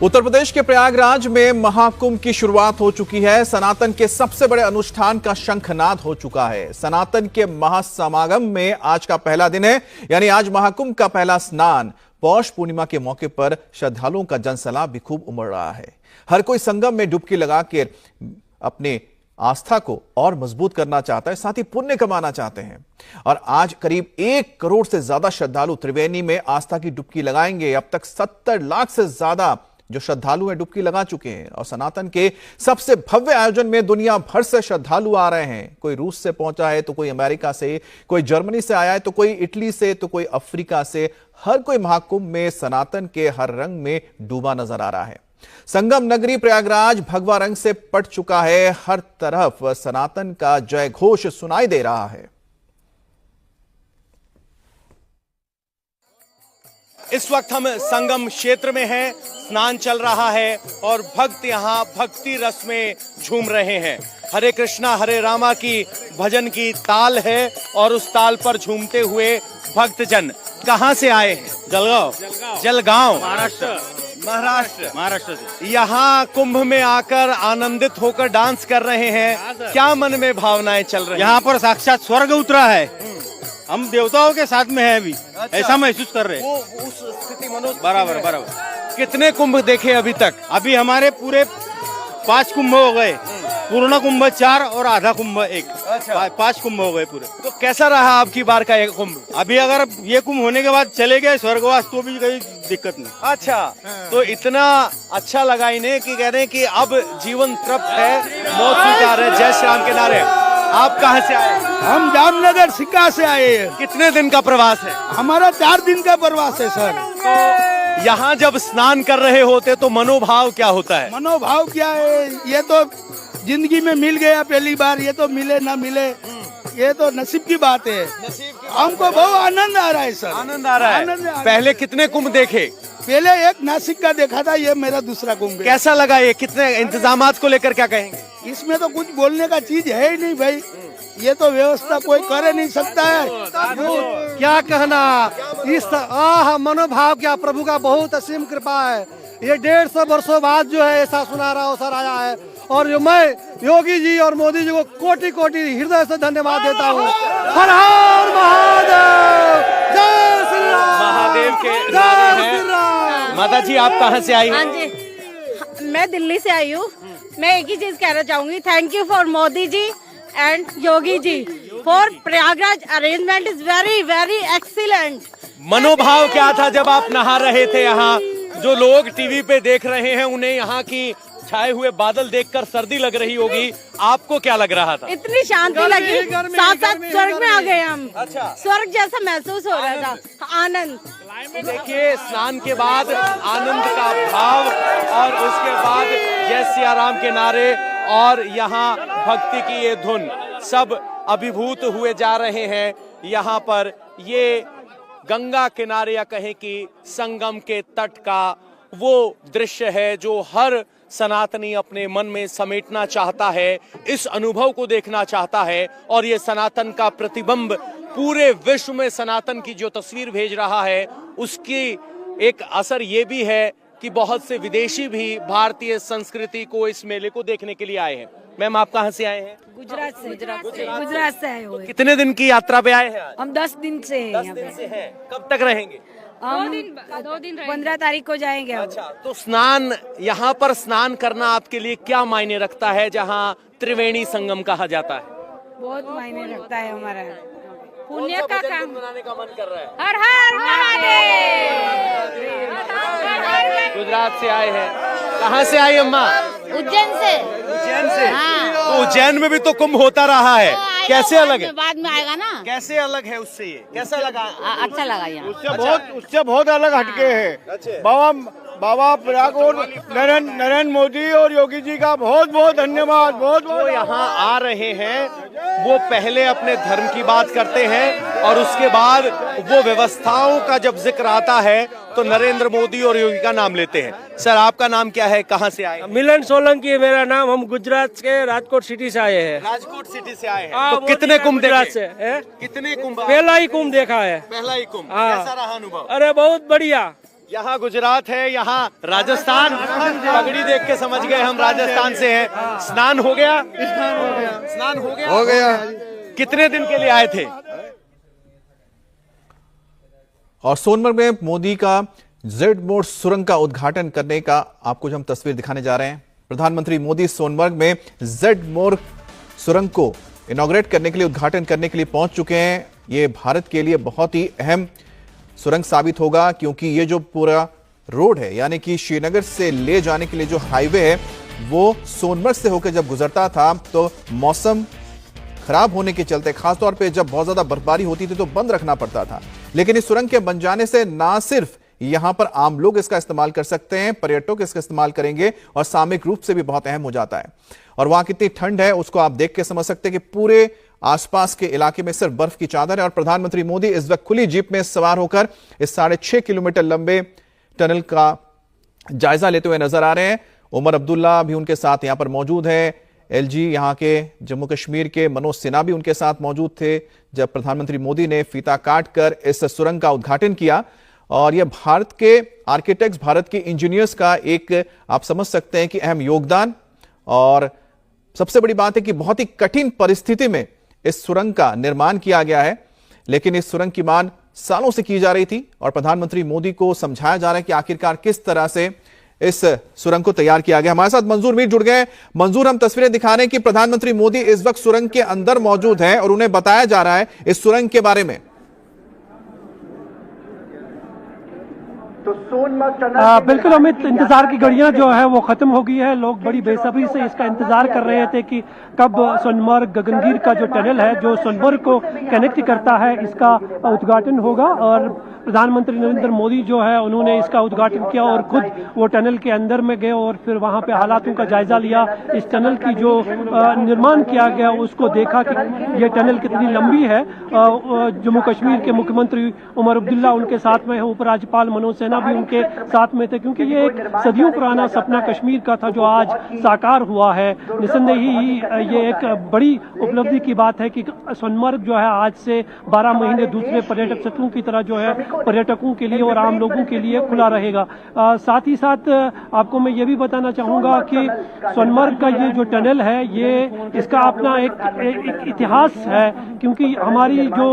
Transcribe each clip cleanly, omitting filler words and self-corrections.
उत्तर प्रदेश के प्रयागराज में महाकुंभ की शुरुआत हो चुकी है। सनातन के सबसे बड़े अनुष्ठान का शंखनाद हो चुका है। सनातन के महासमागम में आज का पहला दिन है, यानी आज महाकुंभ का पहला स्नान। पौष पूर्णिमा के मौके पर श्रद्धालुओं का जनसैलाब भी खूब उमड़ रहा है। हर कोई संगम में डुबकी लगा के अपने आस्था को और मजबूत करना चाहता है, साथ ही पुण्य कमाना चाहते हैं। और आज करीब 1 करोड़ से ज्यादा श्रद्धालु त्रिवेणी में आस्था की डुबकी लगाएंगे। अब तक 70 लाख से ज्यादा जो श्रद्धालु हैं डुबकी लगा चुके हैं। और सनातन के सबसे भव्य आयोजन में दुनिया भर से श्रद्धालु आ रहे हैं। कोई रूस से पहुंचा है, तो कोई अमेरिका से, कोई जर्मनी से आया है, तो कोई इटली से, तो कोई अफ्रीका से। हर कोई महाकुंभ में सनातन के हर रंग में डूबा नजर आ रहा है। संगम नगरी प्रयागराज भगवा रंग से पट चुका है। हर तरफ सनातन का जय घोष सुनाई दे रहा है। इस वक्त हम संगम क्षेत्र में हैं, स्नान चल रहा है और भक्त यहाँ भक्ति रस में झूम रहे हैं। हरे कृष्णा हरे रामा की भजन की ताल है और उस ताल पर झूमते हुए भक्तजन कहाँ से आए हैं? जलगांव महाराष्ट्र से यहाँ कुंभ में आकर आनंदित होकर डांस कर रहे हैं। क्या मन में भावनाएं चल रही हैं? यहाँ पर साक्षात स्वर्ग उतरा है। हम देवताओं के साथ में है अभी। अच्छा। ऐसा महसूस कर रहे हैं। वो उस स्थिति मनोज बराबर। कितने कुंभ देखे अभी तक? अभी हमारे पूरे 5 कुंभ हो गए। पूर्ण कुंभ 4 और आधा कुंभ 1। अच्छा। 5 कुंभ हो गए पूरे। तो कैसा रहा आपकी बार का ये कुंभ? अभी अगर ये कुंभ होने के बाद चले गए स्वर्गवास तो भी कोई दिक्कत नहीं। अच्छा, तो इतना अच्छा लगा इन्हें कि कह रहे हैं कि अब जीवन तृप्त है, मौत स्वीकार है। जय श्री राम के नारे। आप कहाँ से आए? हम जामनगर सिक्का से आए हैं। कितने दिन का प्रवास है? हमारा 4 दिन का प्रवास है सर। तो यहाँ जब स्नान कर रहे होते तो मनोभाव क्या होता है? मनोभाव क्या है, ये तो जिंदगी में मिल गया पहली बार, ये तो मिले ना मिले, ये तो नसीब की बात है। हमको बहुत आनंद आ रहा है सर। आनंद आ रहा है। पहले कितने कुंभ देखे? पहले एक नासिक का देखा था, ये मेरा दूसरा कुंभ है। कैसा लगा ये? कितने इंतजामात को लेकर क्या कहेंगे? इसमें तो कुछ बोलने का चीज है ही नहीं भाई। ये तो व्यवस्था कोई कर नहीं सकता है। क्या कहना, इस मनोभाव क्या, प्रभु का बहुत असीम कृपा है। ये 150 वर्षों बाद जो है ऐसा सुनहरा अवसर आया है। और जो मैं योगी जी और मोदी जी को कोटि कोटि हृदय से धन्यवाद देता हूँ। हर हर महादेव, जय श्री राम। महादेव के जय श्री राम। माता जी आप कहाँ से आई? हाँ जी, मैं दिल्ली से आई हूँ। मैं एक ही चीज कहना चाहूंगी, thank you for Modi ji and Yogi ji for Prayagraj arrangement is very very excellent. मनोभाव क्या था जब आप नहा रहे थे यहाँ? जो लोग टीवी पे देख रहे हैं उन्हें यहाँ की छाए हुए बादल देखकर सर्दी लग रही होगी, आपको क्या लग रहा था? इतनी शांति लगी, साथ साथ स्वर्ग में आ गए हम। अच्छा। स्वर्ग जैसा महसूस हो रहा था, आनंद। देखिए, स्नान के बाद आनंद का भाव और उसके बाद जय सिया राम के नारे और यहाँ भक्ति की ये धुन, सब अभिभूत हुए जा रहे हैं। यहाँ पर ये गंगा किनारे या कहें कि संगम के तट का वो दृश्य है जो हर सनातनी अपने मन में समेटना चाहता है, इस अनुभव को देखना चाहता है। और ये सनातन का प्रतिबिंब पूरे विश्व में सनातन की जो तस्वीर भेज रहा है, उसकी एक असर ये भी है कि बहुत से विदेशी भी भारतीय संस्कृति को, इस मेले को देखने के लिए आए हैं। मैम आप कहाँ से आए हैं? गुजरात से आए हुए। कितने दिन की यात्रा पे आए हैं? हम 10 दिन से हैं। 10 दिन से हैं। कब तक रहेंगे? हम 2 दिन 15 तारीख को जाएंगे। अच्छा, तो स्नान, यहाँ पर स्नान करना आपके लिए क्या मायने रखता है, जहाँ त्रिवेणी संगम कहा जाता है? बहुत मायने रखता है हमारा पुण्य कौन सा का भजन काम। गुनगुनाने का मन कर रहा है? हर हर महादेव। गुजरात से आए हैं। कहाँ से आई अम्मा? उज्जैन से। उज्जैन से। हाँ। तो उज्जैन में भी तो कुंभ होता रहा है, कैसे अलग है? बाद में आएगा ना। कैसे अलग है उससे? ये कैसा लगा? अच्छा लगा यहाँ। उससे बहुत अलग हटके है। बाबा प्रयाग और नरेंद्र मोदी और योगी जी का बहुत बहुत धन्यवाद। बहुत जो यहाँ आ रहे हैं वो पहले अपने धर्म की बात करते हैं और उसके बाद वो व्यवस्थाओं का जब जिक्र आता है तो नरेंद्र मोदी और योगी का नाम लेते हैं। सर आपका नाम क्या है, कहाँ से आए? मिलन सोलंकी है मेरा नाम। हम गुजरात के राजकोट सिटी से आए हैं। राजकोट सिटी से आए हैं। हाँ, तो कितने कुंभ गुजरात देखे? से है? कितने कुंभ? पहला ही कुंभ देखा है। पहला ही कुंभ। हाँ। कैसा रहा अनुभव? अरे बहुत बढ़िया, यहाँ गुजरात है, यहाँ राजस्थान, पगड़ी देख के समझ गए हम राजस्थान से हैं। स्नान हो गया? स्नान हो गया। कितने दिन के लिए आए थे? और सोनमर्ग में मोदी का जेड मोड़ सुरंग का उद्घाटन करने का आपको जो हम तस्वीर दिखाने जा रहे हैं। प्रधानमंत्री मोदी सोनमर्ग में जेड मोड़ सुरंग को इनॉग्रेट करने के लिए, उद्घाटन करने के लिए पहुंच चुके हैं। ये भारत के लिए बहुत ही अहम सुरंग साबित होगा, क्योंकि ये जो पूरा रोड है, यानी कि श्रीनगर से ले जाने के लिए जो हाईवे है, वो सोनमर्ग से होकर जब गुजरता था तो मौसम खराब होने के चलते, खासतौर पे जब बहुत ज्यादा बर्फबारी होती थी तो बंद रखना पड़ता था। लेकिन इस सुरंग के बन जाने से ना सिर्फ यहां पर आम लोग इसका इस्तेमाल कर सकते हैं, पर्यटक इसका इस्तेमाल करेंगे और सामूहिक रूप से भी बहुत अहम हो जाता है। और वहां कितनी ठंड है उसको आप देख के समझ सकते हैं कि पूरे आसपास के इलाके में सिर्फ बर्फ की चादर है। और प्रधानमंत्री मोदी इस वक्त खुली जीप में सवार होकर इस 6.5 किलोमीटर लंबे टनल का जायजा लेते हुए नजर आ रहे हैं। उमर अब्दुल्ला भी उनके साथ यहां पर मौजूद है। एलजी यहां के जम्मू कश्मीर के मनोज सिन्हा भी उनके साथ मौजूद थे जब प्रधानमंत्री मोदी ने फीता काटकर इस सुरंग का उद्घाटन किया। और यह भारत के आर्किटेक्ट्स, भारत के इंजीनियर्स का एक आप समझ सकते हैं कि अहम योगदान। और सबसे बड़ी बात है कि बहुत ही कठिन परिस्थिति में इस सुरंग का निर्माण किया गया है, लेकिन इस सुरंग की मांग सालों से की जा रही थी और प्रधानमंत्री मोदी को समझाया जा रहा है कि आखिरकार किस तरह से इस सुरंग को तैयार किया गया। हमारे साथ मंजूर मीर जुड़ गए। मंजूर, हम तस्वीरें दिखा रहे हैं कि प्रधानमंत्री मोदी इस वक्त सुरंग के अंदर मौजूद हैं और उन्हें बताया जा रहा है इस सुरंग के बारे में। बिल्कुल अमित, इंतजार की घड़ियां जो है वो खत्म हो गई है। लोग बड़ी बेसब्री से इसका इंतजार कर रहे थे कि कब सोनमर्ग गगनगिर का जो टनल है जो सोनमर्ग को कनेक्ट करता है, इसका उद्घाटन होगा। और प्रधानमंत्री नरेंद्र मोदी जो है उन्होंने इसका उद्घाटन किया और खुद वो टनल के अंदर में गए और फिर वहां पे हालातों का जायजा लिया। इस टनल की जो निर्माण किया गया उसको देखा कि ये टनल कितनी लंबी है। जम्मू कश्मीर के मुख्यमंत्री उमर अब्दुल्ला उनके साथ में है, उपराज्यपाल मनोज सिन्हा भी उनके साथ में थे, क्योंकि ये एक सदियों पुराना सपना कश्मीर का था जो आज साकार हुआ है। निसंदेही ये एक बड़ी उपलब्धि की बात है कि सोनमर्ग जो है आज से 12 महीने दूसरे पर्यटक स्थलों की तरह जो है पर्यटकों के लिए और आम लोगों के लिए खुला रहेगा। साथ ही साथ आपको मैं ये भी बताना चाहूंगा कि सोनमर्ग का ये जो टनल है ये इसका अपना एक इतिहास है, क्योंकि हमारी जो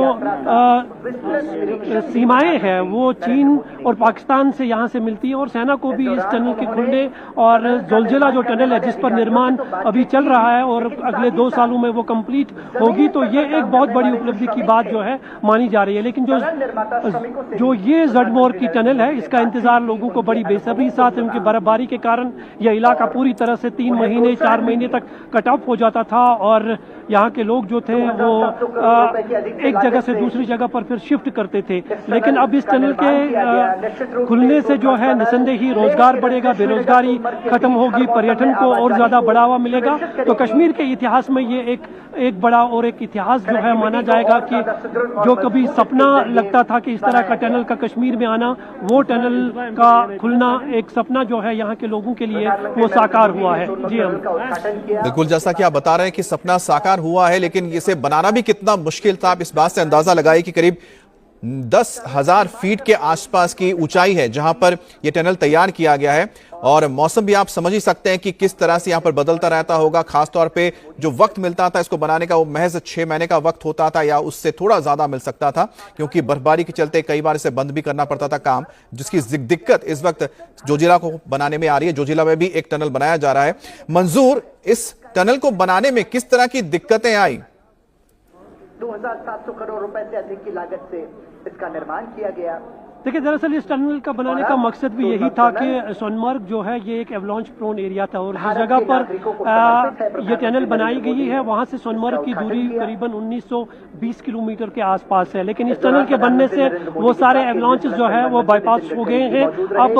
सीमाएं हैं वो चीन और पाकिस्तान से यहाँ से मिलती है और सेना को भी इस टनल के खुलने और जोलजिला जो टनल है जिस पर निर्माण अभी चल रहा है और अगले 2 सालों में वो कंप्लीट होगी, तो ये एक बहुत बड़ी उपलब्धि की बात जो है मानी जा रही है। लेकिन जो ये जडमोर की टनल है इसका इंतजार लोगों को बड़ी बेसब्री साथ है, उनकी बर्फबारी के कारण यह इलाका पूरी तरह से 3 महीने 4 महीने तक कट ऑफ हो जाता था और यहाँ के लोग जो थे वो एक जगह से दूसरी जगह पर फिर शिफ्ट करते थे। लेकिन अब इस टनल के खुलने से जो है निसंदेही रोजगार बढ़ेगा, बेरोजगारी खत्म होगी, पर्यटन को और ज्यादा बढ़ावा मिलेगा। तो कश्मीर के इतिहास में ये एक बड़ा और एक इतिहास जो है माना जाएगा कि जो कभी सपना लगता था कि इस तरह का टनल का कश्मीर में आना, वो टनल का खुलना एक सपना जो है यहाँ के लोगों के लिए वो साकार हुआ है। जी हम बिल्कुल, जैसा कि आप बता रहे हैं कि सपना साकार हुआ है, लेकिन इसे बनाना भी कितना मुश्किल था। आप इस बात से अंदाजा लगाइए कि करीब 10,000 फीट के आसपास की ऊंचाई है जहां पर यह टनल तैयार किया गया है। और मौसम भी आप समझ ही सकते हैं कि किस तरह से यहां पर बदलता रहता होगा। खासतौर पे जो वक्त मिलता था इसको बनाने का वो महज 6 महीने का वक्त होता था या उससे थोड़ा ज्यादा मिल सकता था, क्योंकि बर्फबारी के चलते कई बार इसे बंद भी करना पड़ता था काम, जिसकी दिक्कत इस वक्त जोजिला को बनाने में आ रही है। जोजिला में भी एक टनल बनाया जा रहा है। मंजूर, इस टनल को बनाने में किस तरह की दिक्कतें आई? 2,700 करोड़ रुपए से अधिक की लागत से इसका निर्माण किया गया। देखिए, दरअसल इस टनल का बनाने का मकसद भी यही था कि सोनमर्ग जो है ये एक एवलांच प्रोन एरिया था और जिस जगह पर ये टनल बनाई गई है वहां से सोनमर्ग की दूरी करीबन 1920 किलोमीटर के आसपास है। लेकिन इस टनल के बनने से वो सारे एवलांच जो है वो बाईपास हो गए हैं। अब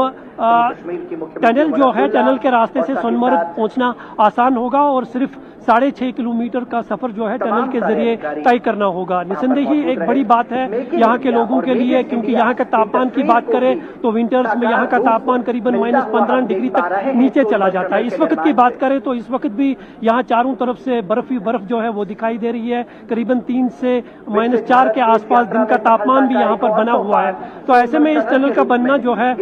टनल जो है, टनल के रास्ते से सोनमर्ग पहुंचना आसान होगा और सिर्फ 6.5 किलोमीटर का सफर जो है टनल के जरिए तय करना होगा। निसंदेह ही एक बड़ी बात है यहाँ के लोगों के लिए, क्योंकि यहाँ के तापमान की बात करें तो विंटर्स में यहाँ का तापमान करीबन -15 डिग्री तक नीचे चला जाता है। इस वक्त की बात करें तो इस वक्त भी यहाँ चारों तरफ से बर्फ ही बर्फ जो है वो दिखाई दे रही है। करीबन 3 से -4 के आसपास दिन का तापमान भी यहाँ पर बना हुआ है। तो ऐसे में इस टनल का बनना जो है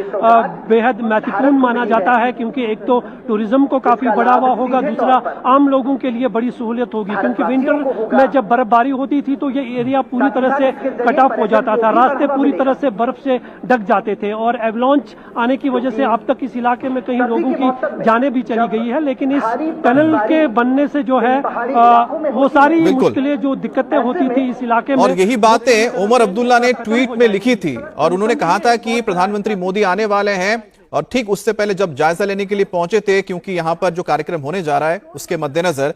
बेहद महत्वपूर्ण माना जाता है, क्योंकि एक तो टूरिज्म को काफी बढ़ावा होगा, दूसरा आम लोगों के लिए बड़ी सहूलियत होगी, क्योंकि विंटर में जब बर्फबारी होती थी तो ये एरिया पूरी तरह से कट ऑफ हो जाता था, रास्ते पूरी तरह से बर्फ से ढक जाते थे और एवलांच आने की वजह से अब तक इस इलाके में कई लोगों की जानें भी चली गई है। लेकिन इस टनल के बनने से जो है वो सारी मुश्किलें जो दिक्कतें होती थी इस इलाके में, और यही बातें उमर अब्दुल्ला ने ट्वीट में लिखी थी और उन्होंने कहा था कि प्रधानमंत्री मोदी आने वाले हैं, और ठीक उससे पहले जब जायजा लेने के लिए पहुंचे थे, क्योंकि यहां पर जो कार्यक्रम होने जा रहा है उसके मद्देनजर।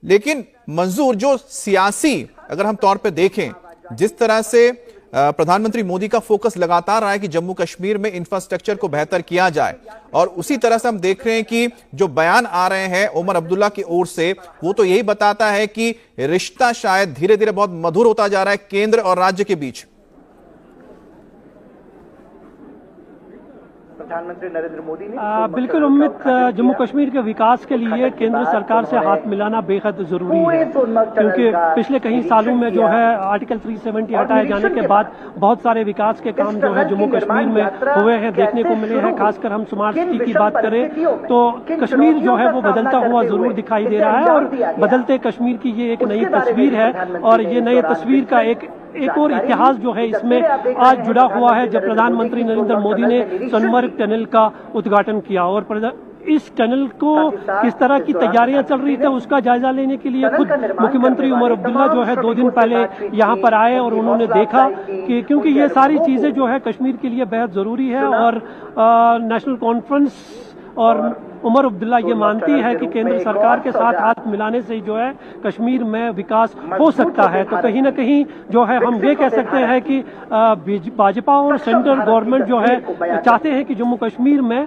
लेकिन मंजूर जो सियासी अगर हम तौर पे देखें, जिस तरह से प्रधानमंत्री मोदी का फोकस लगातार रहा है कि जम्मू कश्मीर में इंफ्रास्ट्रक्चर को बेहतर किया जाए, और उसी तरह से हम देख रहे हैं कि जो बयान आ रहे हैं उमर अब्दुल्ला की ओर से, वो तो यही बताता है कि रिश्ता शायद धीरे धीरे बहुत मधुर होता जा रहा है केंद्र और राज्य के बीच। प्रधानमंत्री नरेंद्र मोदी ने बिल्कुल उम्मीद, जम्मू कश्मीर के विकास के लिए केंद्र सरकार से हाथ मिलाना बेहद जरूरी है, क्योंकि पिछले कई सालों में जो है आर्टिकल 370 हटाए जाने के बाद बहुत सारे विकास के काम जो है जम्मू कश्मीर में हुए हैं, देखने को मिले हैं। खासकर हम स्मार्ट सिटी की बात करें तो कश्मीर जो है वो बदलता हुआ जरूर दिखाई दे रहा है, और बदलते कश्मीर की ये एक नई तस्वीर है। और ये नई तस्वीर का एक और इतिहास जो है इसमें आज जुड़ा हुआ है, जब प्रधानमंत्री नरेंद्र मोदी ने सोनमर्ग टनल का उद्घाटन किया। और इस टनल को किस तरह की तैयारियां चल रही थी उसका जायजा लेने के लिए खुद मुख्यमंत्री उमर अब्दुल्ला जो है 2 दिन पहले यहां पर आए, और उन्होंने देखा कि क्योंकि ये सारी चीजें जो है कश्मीर के लिए बेहद जरूरी है, और नेशनल कॉन्फ्रेंस और उमर अब्दुल्ला ये मानती है कि केंद्र सरकार के साथ हाथ मिलाने से जो है कश्मीर में विकास हो सकता है। तो कहीं ना कहीं जो है हम ये कह सकते हैं कि भाजपा और सेंट्रल गवर्नमेंट जो है चाहते हैं कि जम्मू कश्मीर में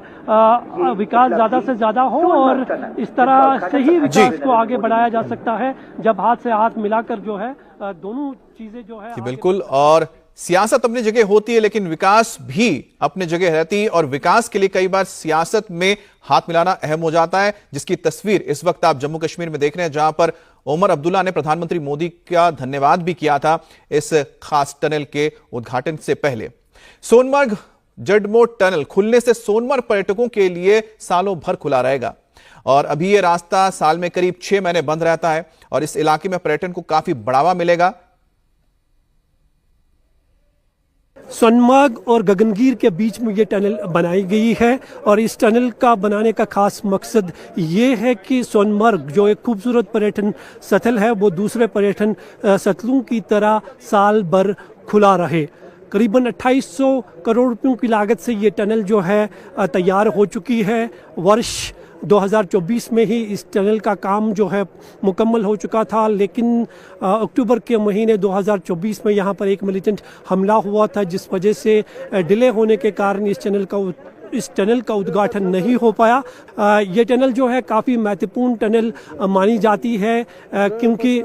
विकास ज्यादा से ज्यादा हो, और इस तरह से ही विकास को आगे बढ़ाया जा सकता है जब हाथ से हाथ मिलाकर जो है दोनों चीजें जो है। बिल्कुल, और सियासत अपनी जगह होती है लेकिन विकास भी अपनी जगह रहती है, और विकास के लिए कई बार सियासत में हाथ मिलाना अहम हो जाता है, जिसकी तस्वीर इस वक्त आप जम्मू कश्मीर में देख रहे हैं, जहां पर उमर अब्दुल्ला ने प्रधानमंत्री मोदी का धन्यवाद भी किया था इस खास टनल के उद्घाटन से पहले। सोनमर्ग जड़मोट टनल खुलने से सोनमर्ग पर्यटकों के लिए सालों भर खुला रहेगा, और अभी यह रास्ता साल में करीब 6 महीने बंद रहता है, और इस इलाके में पर्यटन को काफी बढ़ावा मिलेगा। सोनमर्ग और गगनगीर के बीच में ये टनल बनाई गई है, और इस टनल का बनाने का खास मकसद ये है कि सोनमर्ग जो एक खूबसूरत पर्यटन स्थल है वो दूसरे पर्यटन स्थलों की तरह साल भर खुला रहे। करीबन 2800 करोड़ रुपयों की लागत से ये टनल जो है तैयार हो चुकी है। वर्ष 2024 में ही इस टनल का काम जो है मुकम्मल हो चुका था, लेकिन अक्टूबर के महीने 2024 में यहाँ पर एक मिलिटेंट हमला हुआ था, जिस वजह से डिले होने के कारण इस टनल का उद्घाटन नहीं हो पाया। ये टनल जो है काफ़ी महत्वपूर्ण टनल मानी जाती है, क्योंकि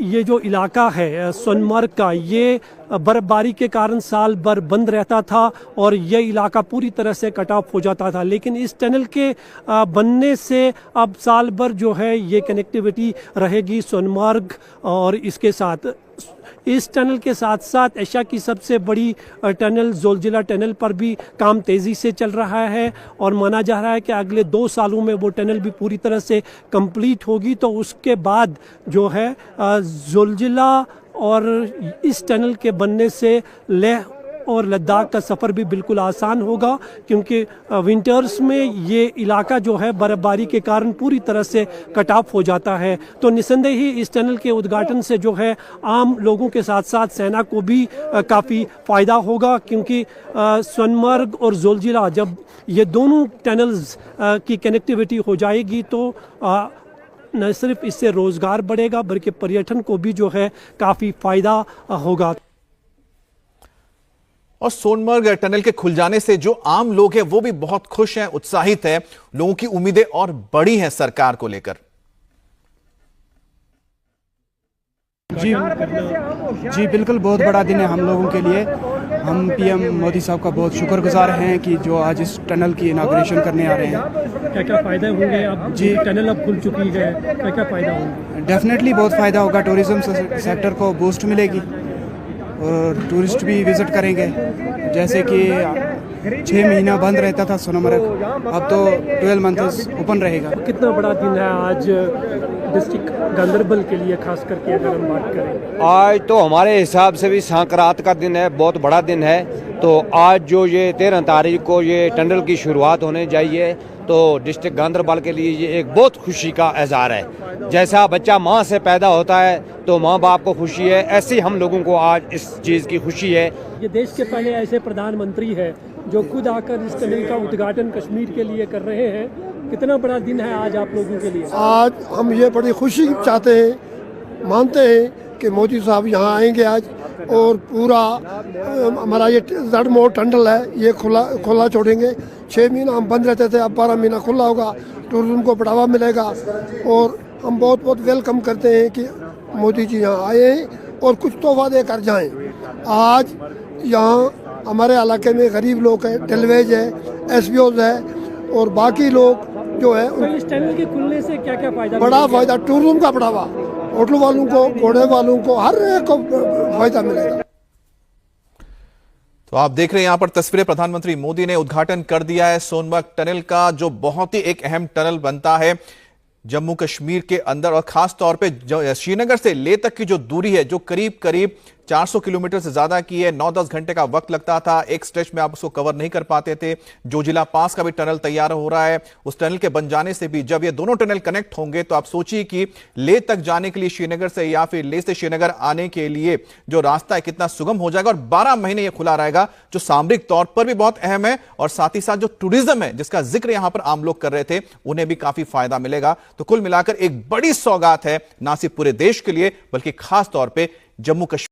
ये जो इलाका है सोनमर्ग का, ये बर्फबारी के कारण साल भर बंद रहता था और ये इलाका पूरी तरह से कट ऑफ हो जाता था। लेकिन इस टनल के बनने से अब साल भर जो है ये कनेक्टिविटी रहेगी सोनमर्ग और इसके साथ। इस टनल के साथ साथ एशिया की सबसे बड़ी टनल जोलजिला टनल पर भी काम तेज़ी से चल रहा है, और माना जा रहा है कि अगले 2 सालों में वो टनल भी पूरी तरह से कंप्लीट होगी। तो उसके बाद जो है जोलजिला और इस टनल के बनने से लेह और लद्दाख का सफ़र भी बिल्कुल आसान होगा, क्योंकि विंटर्स में ये इलाका जो है बर्फबारी के कारण पूरी तरह से कट ऑफ हो जाता है। तो निसंदेह ही इस टनल के उद्घाटन से जो है आम लोगों के साथ साथ सेना को भी काफ़ी फ़ायदा होगा, क्योंकि सोनमर्ग और जोलजिला जब ये दोनों टनल्स की कनेक्टिविटी हो जाएगी तो न सिर्फ इससे रोज़गार बढ़ेगा बल्कि पर्यटन को भी जो है काफ़ी फ़ायदा होगा। और सोनमर्ग टनल के खुल जाने से जो आम लोग हैं वो भी बहुत खुश हैं, उत्साहित हैं। लोगों की उम्मीदें और बड़ी हैं सरकार को लेकर। जी जी बिल्कुल, बहुत बड़ा दिन है हम लोगों के लिए। हम पीएम मोदी साहब का बहुत शुक्रगुजार हैं कि जो आज इस टनल की इनाग्रेशन करने आ रहे हैं। क्या क्या फायदे होंगे? अब जी टनल अब खुल चुकी है, क्या क्या फायदा होंगे? डेफिनेटली बहुत फ़ायदा होगा। टूरिज़्म सेक्टर को बूस्ट मिलेगी और टूरिस्ट भी विज़िट करेंगे। जैसे कि 6 महीना बंद रहता था सोनमर्ग, अब तो 12 मंथ्स ओपन रहेगा। कितना बड़ा दिन है आज डिस्ट्रिक्ट गांधरबल के लिए, खास करके अगर हम बात करें? आज तो हमारे हिसाब से भी संक्रांत का दिन है, बहुत बड़ा दिन है। तो आज जो ये 13 तारीख को ये टनल की शुरुआत होने जाइए, तो डिस्ट्रिक्ट गांधरबल के लिए ये एक बहुत खुशी का इज़हार है। जैसा बच्चा माँ से पैदा होता है तो माँ बाप को खुशी है, ऐसे ही हम लोगों को आज इस चीज़ की खुशी है। ये देश के पहले ऐसे प्रधानमंत्री है जो खुद आकर इस टनल का उद्घाटन कश्मीर के लिए कर रहे हैं। कितना बड़ा दिन है आज आप लोगों के लिए? आज हम ये बड़ी खुशी चाहते हैं, मानते हैं कि मोदी साहब यहाँ आएंगे आज, और पूरा हमारा ये जड़मोड़ टनल है ये खुला छोड़ेंगे। 6 महीना हम बंद रहते थे, अब 12 महीना खुला होगा, टूरिज्म को बढ़ावा मिलेगा। और हम बहुत बहुत वेलकम करते हैं कि मोदी जी यहाँ आए हैं और कुछ तोहफा देकर जाएं। आज यहाँ हमारे इलाके में गरीब लोग हैं, टेलवेज है, एसबीओज है और बाकी लोग जो है तो इस टनल के खुलने से क्या क्या फायदा? बड़ा फायदा, टूरिज्म का बढ़ावा, होटल वालों को, घोड़े वालों को, हर एक को फायदा मिलेगा। तो आप देख रहे हैं यहां पर तस्वीरें, प्रधानमंत्री मोदी ने उद्घाटन कर दिया है सोनमर्ग टनल का, जो बहुत ही एक अहम टनल बनता है जम्मू कश्मीर के अंदर। और खास तौर पे श्रीनगर से लेह तक की जो दूरी है, जो करीब करीब 400 किलोमीटर से ज्यादा की है, 9-10 घंटे का वक्त लगता था, एक स्ट्रेच में आप उसको कवर नहीं कर पाते थे। जोजिला पास का भी टनल तैयार हो रहा है, उस टनल के बन जाने से भी जब ये दोनों टनल कनेक्ट होंगे तो आप सोचिए कि लेह तक जाने के लिए श्रीनगर से या फिर लेह से श्रीनगर आने के लिए जो रास्ता है कितना सुगम हो जाएगा। और 12 महीने ये खुला रहेगा, जो सामरिक तौर पर भी बहुत अहम है और साथ ही साथ जो टूरिज्म है जिसका जिक्र यहां पर आम लोग कर रहे थे, उन्हें भी काफी फायदा मिलेगा। तो कुल मिलाकर एक बड़ी सौगात है ना सिर्फ पूरे देश के लिए बल्कि खास तौर पर जम्मू कश्मीर